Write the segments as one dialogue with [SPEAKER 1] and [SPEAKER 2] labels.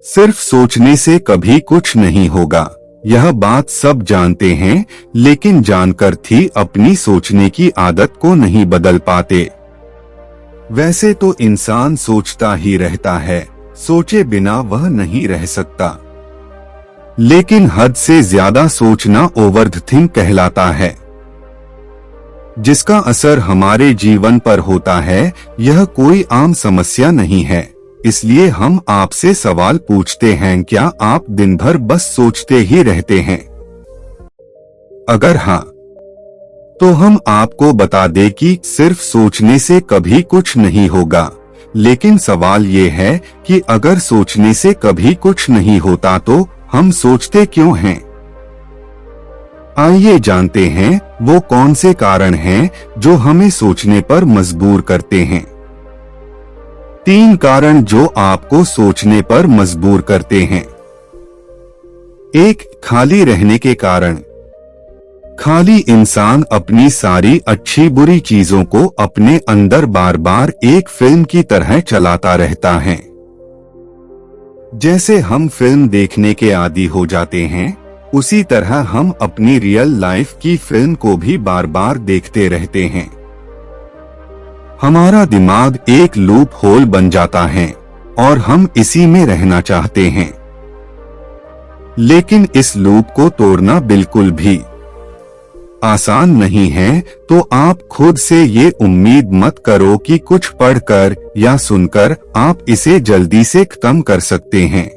[SPEAKER 1] सिर्फ सोचने से कभी कुछ नहीं होगा, यह बात सब जानते हैं, लेकिन जानकर भी अपनी सोचने की आदत को नहीं बदल पाते। वैसे तो इंसान सोचता ही रहता है, सोचे बिना वह नहीं रह सकता, लेकिन हद से ज्यादा सोचना ओवरथिंक कहलाता है, जिसका असर हमारे जीवन पर होता है। यह कोई आम समस्या नहीं है, इसलिए हम आपसे सवाल पूछते हैं, क्या आप दिन भर बस सोचते ही रहते हैं? अगर हाँ, तो हम आपको बता दें कि सिर्फ सोचने से कभी कुछ नहीं होगा, लेकिन सवाल ये है कि अगर सोचने से कभी कुछ नहीं होता तो हम सोचते क्यों हैं? आइए जानते हैं वो कौन से कारण हैं जो हमें सोचने पर मजबूर करते हैं। 3 कारण जो आपको सोचने पर मजबूर करते हैं। 1. खाली रहने के कारण। खाली इंसान अपनी सारी अच्छी बुरी चीजों को अपने अंदर बार बार एक फिल्म की तरह चलाता रहता है। जैसे हम फिल्म देखने के आदी हो जाते हैं, उसी तरह हम अपनी रियल लाइफ की फिल्म को भी बार बार देखते रहते हैं। हमारा दिमाग एक लूप होल बन जाता है और हम इसी में रहना चाहते हैं, लेकिन इस लूप को तोड़ना बिल्कुल भी आसान नहीं है। तो आप खुद से ये उम्मीद मत करो कि कुछ पढ़कर या सुनकर आप इसे जल्दी से खत्म कर सकते हैं।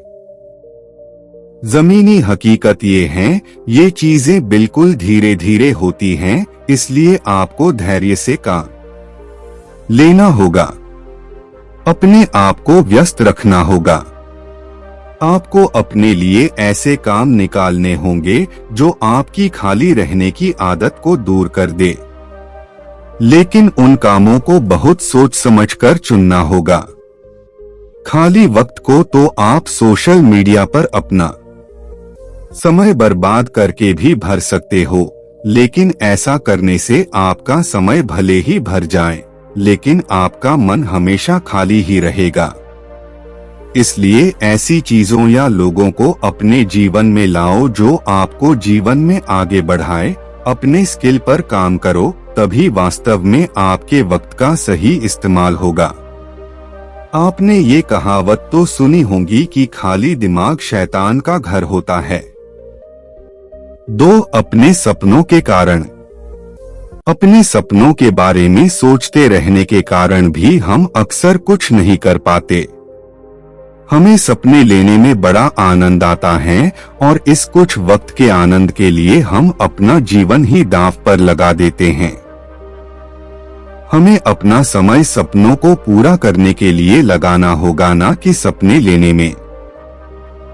[SPEAKER 1] जमीनी हकीकत ये है, ये चीजें बिल्कुल धीरे धीरे होती हैं, इसलिए आपको धैर्य से काम लेना होगा, अपने आप को व्यस्त रखना होगा। आपको अपने लिए ऐसे काम निकालने होंगे जो आपकी खाली रहने की आदत को दूर कर दे, लेकिन उन कामों को बहुत सोच समझकर चुनना होगा। खाली वक्त को तो आप सोशल मीडिया पर अपना समय बर्बाद करके भी भर सकते हो, लेकिन ऐसा करने से आपका समय भले ही भर जाए, लेकिन आपका मन हमेशा खाली ही रहेगा। इसलिए ऐसी चीजों या लोगों को अपने जीवन में लाओ जो आपको जीवन में आगे बढ़ाए। अपने स्किल पर काम करो, तभी वास्तव में आपके वक्त का सही इस्तेमाल होगा। आपने ये कहावत तो सुनी होगी कि खाली दिमाग शैतान का घर होता है। 2. अपने सपनों के कारण। अपने सपनों के बारे में सोचते रहने के कारण भी हम अक्सर कुछ नहीं कर पाते। हमें सपने लेने में बड़ा आनंद आता है और इस कुछ वक्त के आनंद के लिए हम अपना जीवन ही दांव पर लगा देते हैं। हमें अपना समय सपनों को पूरा करने के लिए लगाना होगा, ना कि सपने लेने में।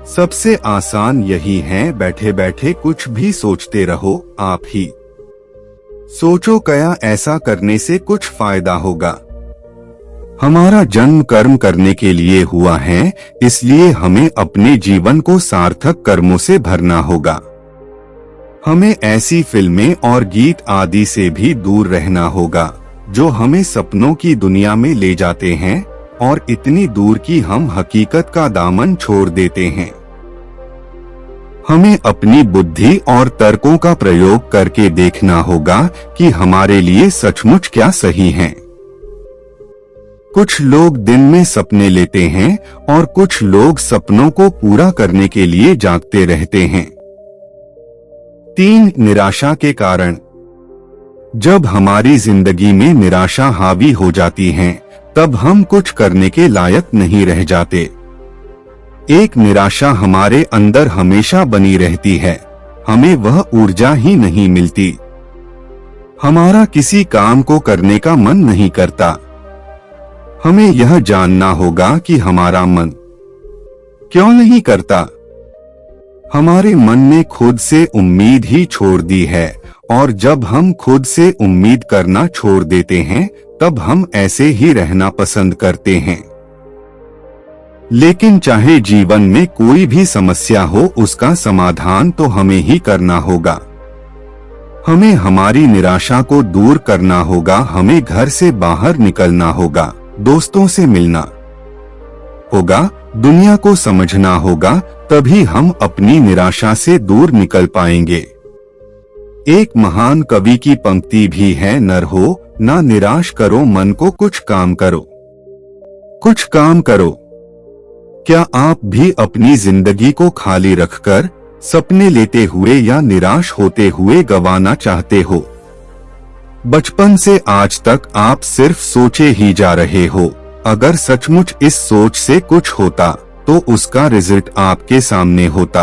[SPEAKER 1] सबसे आसान यही है, बैठे बैठे कुछ भी सोचते रहो। आप ही सोचो क्या ऐसा करने से कुछ फायदा होगा। हमारा जन्म कर्म करने के लिए हुआ है, इसलिए हमें अपने जीवन को सार्थक कर्मों से भरना होगा। हमें ऐसी फिल्में और गीत आदि से भी दूर रहना होगा जो हमें सपनों की दुनिया में ले जाते हैं, और इतनी दूर कि हम हकीकत का दामन छोड़ देते हैं। हमें अपनी बुद्धि और तर्कों का प्रयोग करके देखना होगा कि हमारे लिए सचमुच क्या सही है। कुछ लोग दिन में सपने लेते हैं और कुछ लोग सपनों को पूरा करने के लिए जागते रहते हैं। 3. निराशा के कारण। जब हमारी जिंदगी में निराशा हावी हो जाती है, तब हम कुछ करने के लायक नहीं रह जाते। एक निराशा हमारे अंदर हमेशा बनी रहती है, हमें वह ऊर्जा ही नहीं मिलती। हमारा किसी काम को करने का मन नहीं करता। हमें यह जानना होगा कि हमारा मन क्यों नहीं करता। हमारे मन ने खुद से उम्मीद ही छोड़ दी है, और जब हम खुद से उम्मीद करना छोड़ देते हैं, तब हम ऐसे ही रहना पसंद करते हैं। लेकिन चाहे जीवन में कोई भी समस्या हो, उसका समाधान तो हमें ही करना होगा। हमें हमारी निराशा को दूर करना होगा, हमें घर से बाहर निकलना होगा, दोस्तों से मिलना, होगा, दुनिया को समझना होगा, तभी हम अपनी निराशा से दूर निकल पाएंगे। एक महान कवि की पंक्ति भी है, नर हो ना निराश करो मन को, कुछ काम करो, कुछ काम करो। क्या आप भी अपनी जिंदगी को खाली रखकर सपने लेते हुए या निराश होते हुए गंवाना चाहते हो? बचपन से आज तक आप सिर्फ सोचे ही जा रहे हो। अगर सचमुच इस सोच से कुछ होता तो उसका रिजल्ट आपके सामने होता।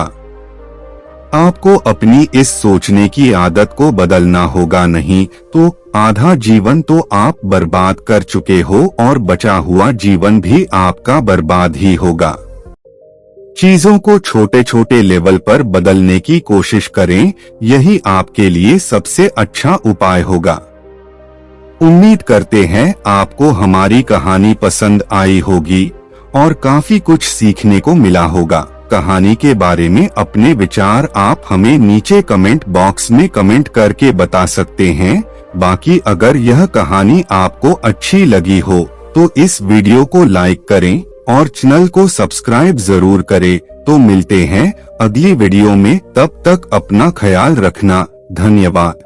[SPEAKER 1] आपको अपनी इस सोचने की आदत को बदलना होगा, नहीं तो आधा जीवन तो आप बर्बाद कर चुके हो और बचा हुआ जीवन भी आपका बर्बाद ही होगा। चीजों को छोटे छोटे लेवल पर बदलने की कोशिश करें, यही आपके लिए सबसे अच्छा उपाय होगा। उम्मीद करते हैं आपको हमारी कहानी पसंद आई होगी और काफी कुछ सीखने को मिला होगा। कहानी के बारे में अपने विचार आप हमें नीचे कमेंट बॉक्स में कमेंट करके बता सकते हैं। बाकी अगर यह कहानी आपको अच्छी लगी हो तो इस वीडियो को लाइक करें और चैनल को सब्सक्राइब जरूर करें। तो मिलते हैं अगली वीडियो में, तब तक अपना ख्याल रखना। धन्यवाद।